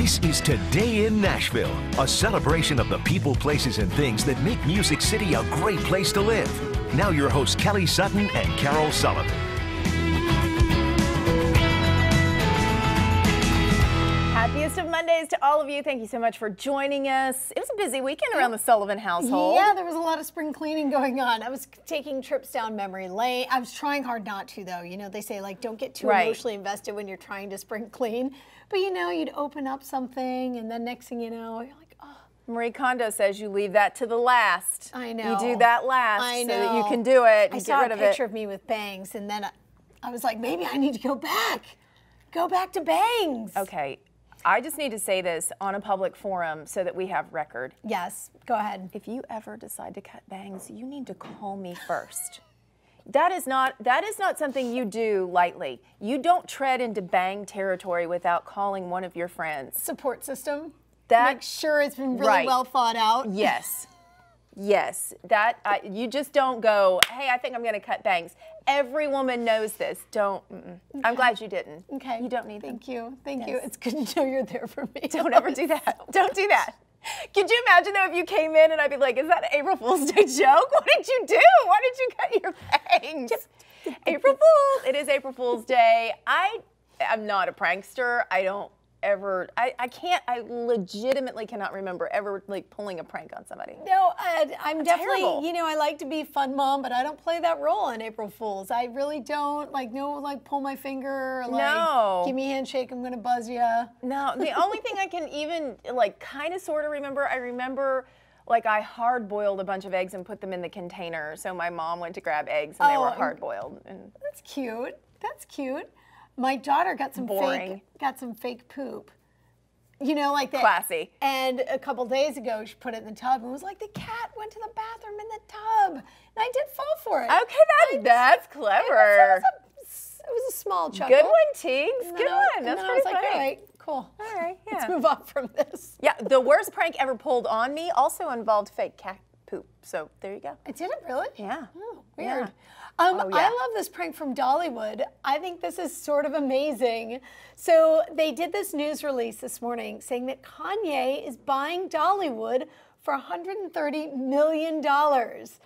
This is Today in Nashville, a celebration of the people, places, and things that make Music City a great place to live. Now your hosts, Kelly Sutton and Carole Sullivan. Happiest of Mondays to all of you. Thank you so much for joining us. It was a busy weekend around the Sullivan household. Yeah, there was a lot of spring cleaning going on. I was taking trips down memory lane. I was trying hard not to, though. You know, they say, like, don't get too emotionally invested when you're trying to spring clean. But, you know, you'd open up something, and then next thing you know, you're like, oh. Marie Kondo says you leave that to the last. I know. You do that last I know. so that you can do it and I get saw rid a of it. picture of me with bangs, and then I was like, maybe I need to go back. Go back to bangs. Okay. I just need to say this on a public forum so that we have record. Yes, go ahead. If you ever decide to cut bangs, you need to call me first. That is not something you do lightly. You don't tread into bang territory without calling one of your friends. Support system. That make sure it's been really well thought out. Yes. Yes, you just don't go, hey, I think I'm going to cut bangs. Every woman knows this. Don't. Okay. I'm glad you didn't. Okay. You don't need them. Thank you. Thank you. It's good to know you're there for me. Don't ever do that. Don't do that. Could you imagine, though, if you came in and I'd be like, is that an April Fool's Day joke? What did you do? Why did you cut your bangs? April Fool's. It is April Fool's Day. I'm not a prankster. I don't ever, I legitimately cannot remember ever like pulling a prank on somebody. No, I'm definitely, terrible. you know, I like to be fun mom, but I don't play that role on April Fool's. I really don't, like, pull my finger, or, like, give me a handshake, I'm gonna buzz you. No, the only thing I can even, like, kind of sort of remember, I remember, like, I hard-boiled a bunch of eggs and put them in the container, so my mom went to grab eggs and they were hard-boiled. That's cute. That's cute. My daughter got some fake poop. You know, like that. Classy. And a couple days ago, she put it in the tub and was like, the cat went to the bathroom in the tub. And I did fall for it. Okay, that's clever. It was a small chuckle. Good one, Teagues. Good one. That's pretty funny. All right, cool. All right, yeah. Let's move on from this. Yeah, the worst prank ever pulled on me also involved fake cat poop. So there you go. Did it really? Yeah. Oh, weird. Yeah. I love this prank from Dollywood. I think this is sort of amazing. So they did this news release this morning saying that Kanye is buying Dollywood for $130 million.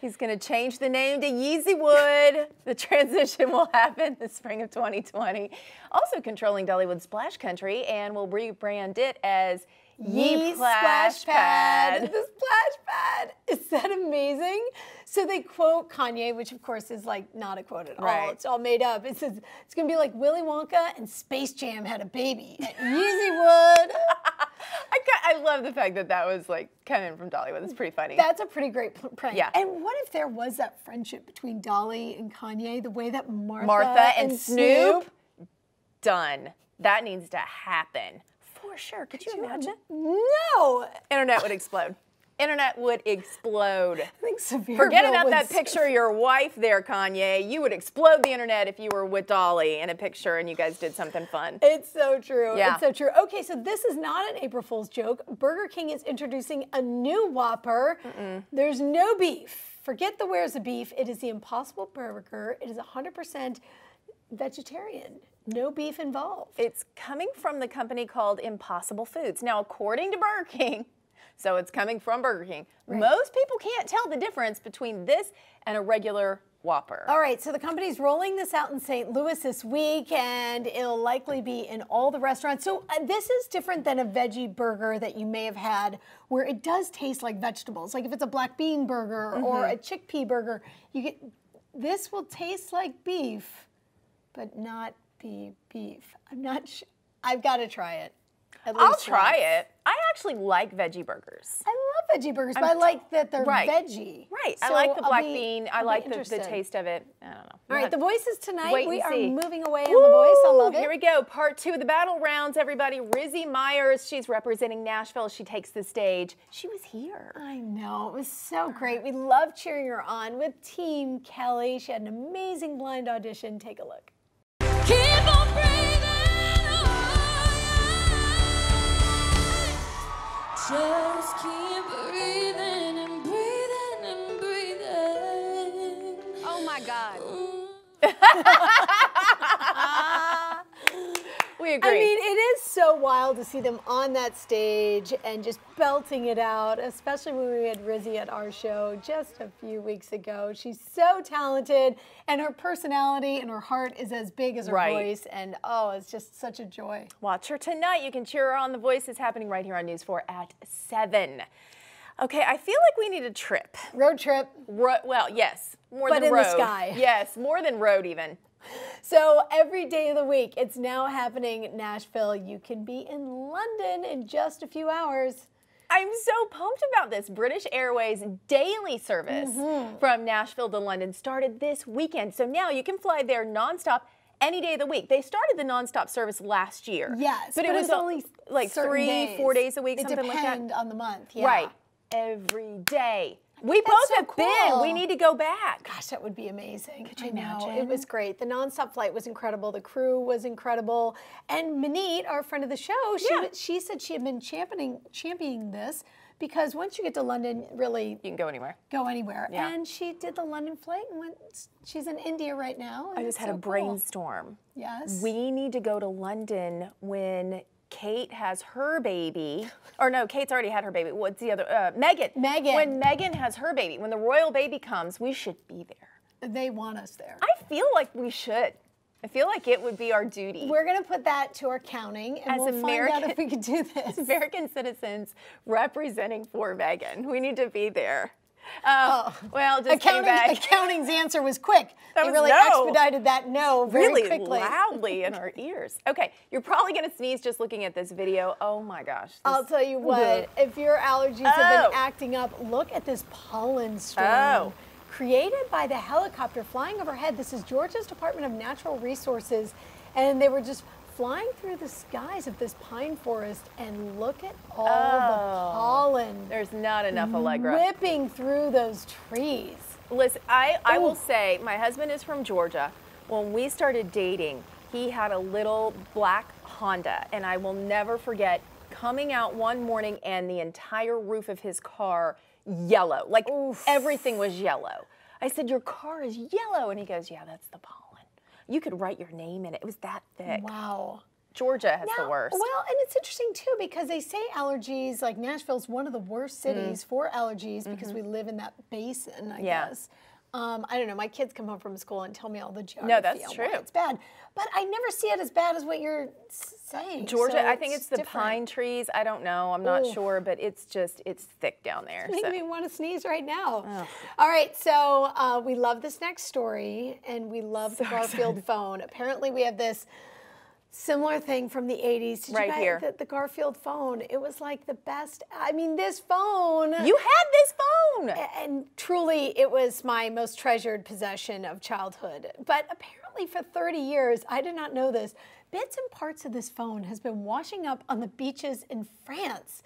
He's going to change the name to Yeezywood. The transition will happen the spring of 2020. Also controlling Dollywood Splash Country, and will rebrand it as Yee Splash Pad. The Splash Pad. Is that amazing? So they quote Kanye, which of course is like not a quote at all. Right. It's all made up. It says it's going to be like Willy Wonka and Space Jam had a baby at Yeezywood. I love the fact that that was like coming from Dollywood. It's pretty funny. That's a pretty great prank. Yeah. And what if there was that friendship between Dolly and Kanye, the way that Martha and Snoop? Done. That needs to happen. For sure. Could you imagine? No. Internet would explode. Internet would explode. I think Forget about that picture of your wife there, Kanye. You would explode the internet if you were with Dolly in a picture and you guys did something fun. It's so true. Yeah. It's so true. Okay, so this is not an April Fool's joke. Burger King is introducing a new Whopper. There's no beef. Forget the where's the beef. It is the Impossible Burger. It is 100% vegetarian. No beef involved. It's coming from the company called Impossible Foods. Now, according to Burger King, so it's coming from Burger King, most people can't tell the difference between this and a regular Whopper. All right, so the company's rolling this out in St. Louis this week, and it'll likely be in all the restaurants. So this is different than a veggie burger that you may have had, where it does taste like vegetables. Like if it's a black bean burger or a chickpea burger, this will taste like beef, but not be beef. I'm not sure. I've got to try it. I'll try it. I actually like veggie burgers. I love veggie burgers, but I like that they're veggie. Right. So I like the black bean. I like the taste of it. I don't know. All right, The Voices tonight. We are moving away on Woo! The Voice. I love it. Here we go. Part 2 of the battle rounds, everybody. Rizzy Myers, she's representing Nashville. She takes the stage. She was here. I know. It was so great. We love cheering her on with Team Kelly. She had an amazing blind audition. Take a look. Keep on breathing. Just keep breathing and breathing and breathing. Oh my God. We agree. I mean, it is so wild to see them on that stage and just belting it out, especially when we had Rizzy at our show just a few weeks ago. She's so talented, and her personality and her heart is as big as her voice, and oh, it's just such a joy. Watch her tonight. You can cheer her on. The Voice is happening right here on News 4 at 7. Okay, I feel like we need a trip. Road trip. Well, yes, more but than in road. the sky. Yes, more than road even. So every day of the week, it's now happening in Nashville. You can be in London in just a few hours. I'm so pumped about this. British Airways daily service from Nashville to London started this weekend. So now you can fly there nonstop any day of the week. They started the nonstop service last year. Yes, but it was only like 3-4 days a week, something like that. It depends on the month, yeah. Right, every day. We both have been. We need to go back. Gosh, that would be amazing. Could you imagine? It was great. The nonstop flight was incredible. The crew was incredible. And Manit, our friend of the show, she said she had been championing this because once you get to London, really you can go anywhere. Go anywhere. Yeah. And she did the London flight and went. She's in India right now. I just had a brainstorm. Yes. We need to go to London when Kate has her baby, or no, Kate's already had her baby. What's the other? Meghan. Meghan. When Meghan has her baby, when the royal baby comes, we should be there. They want us there. I feel like we should. I feel like it would be our duty. We're going to put that to our counting, and we'll find out if we can do this. American citizens representing for Meghan. We need to be there. Well, just accounting's answer was quick. They really expedited that no very really quickly. Loudly in our ears. Okay, you're probably going to sneeze just looking at this video. Oh my gosh. I'll tell you what, if your allergies have been acting up, look at this pollen storm. Created by the helicopter flying overhead. This is Georgia's Department of Natural Resources, and they were just flying through the skies of this pine forest, and look at all the pollen. There's not enough Allegra. Whipping through those trees. Listen, I will say, my husband is from Georgia. When we started dating, he had a little black Honda, and I will never forget coming out one morning and the entire roof of his car yellow. Like everything was yellow. I said, your car is yellow. And he goes, yeah, that's the pollen. You could write your name in it. It was that thick. Wow. Georgia has the worst. Well, and it's interesting too because they say allergies, like Nashville's one of the worst cities for allergies because we live in that basin, I guess. I don't know, my kids come home from school and tell me all the geography. No, that's true. It's bad. But I never see it as bad as what you're saying. Georgia, so I think it's the pine trees. I don't know. I'm not sure, but it's thick down there. It's making me want to sneeze right now. All right, so we love this next story, and we love the Garfield phone. Apparently, we have this similar thing from the 80s. Did right you guys, here. The Garfield phone. It was like the best. I mean, this phone. You had this phone. And truly, it was my most treasured possession of childhood. But apparently for 30 years, I did not know this, bits and parts of this phone has been washing up on the beaches in France.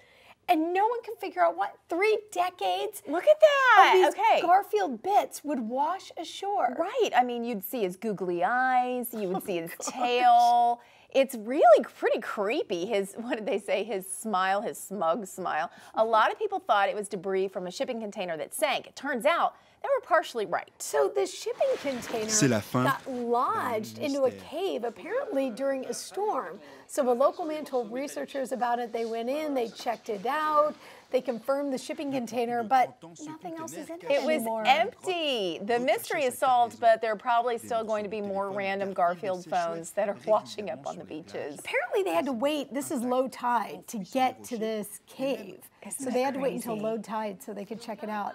And no one can figure out what 3 decades Look at that. of these Garfield bits would wash ashore. Right. I mean, you'd see his googly eyes. You would see his tail. It's really pretty creepy. What did they say? His smile, his smug smile. A lot of people thought it was debris from a shipping container that sank. It turns out they were partially right. So the shipping container got lodged into a cave, apparently during a storm. So a local man told researchers about it. They went in, they checked it out. They confirmed the shipping container, but nothing else is in it anymore. It was empty. The mystery is solved, but there are probably still going to be more random Garfield phones that are washing up on the beaches. Apparently they had to wait, this is low tide, to get to this cave. So they had to wait until low tide so they could check it out.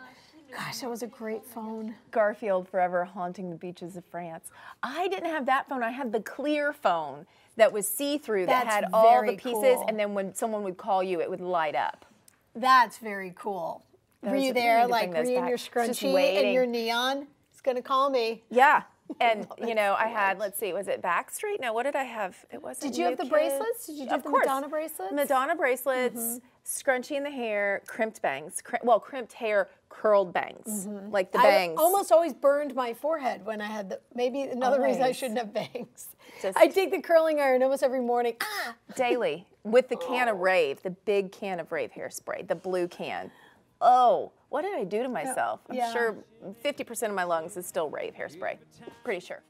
Gosh, that was a great phone. Garfield forever haunting the beaches of France. I didn't have that phone. I had the clear phone that was see-through that had all the pieces, and then when someone would call you, it would light up. That's very cool. Were you there, like, were you in your scrunchie and your neon? It's going to call me. Yeah. And, you know, I had, let's see, was it Backstreet? No, what did I have? It wasn't. Did you have the bracelets? Did you do the Madonna bracelets? Madonna bracelets, scrunchie in the hair, crimped bangs. Crimped hair, curled bangs. Like the bangs. I almost always burned my forehead when I had the, maybe another reason I shouldn't have bangs. I take the curling iron almost every morning. Daily. With the can of Rave, the big can of Rave hairspray, the blue can. Oh, what did I do to myself? I'm sure 50% of my lungs is still Rave hairspray. Pretty sure.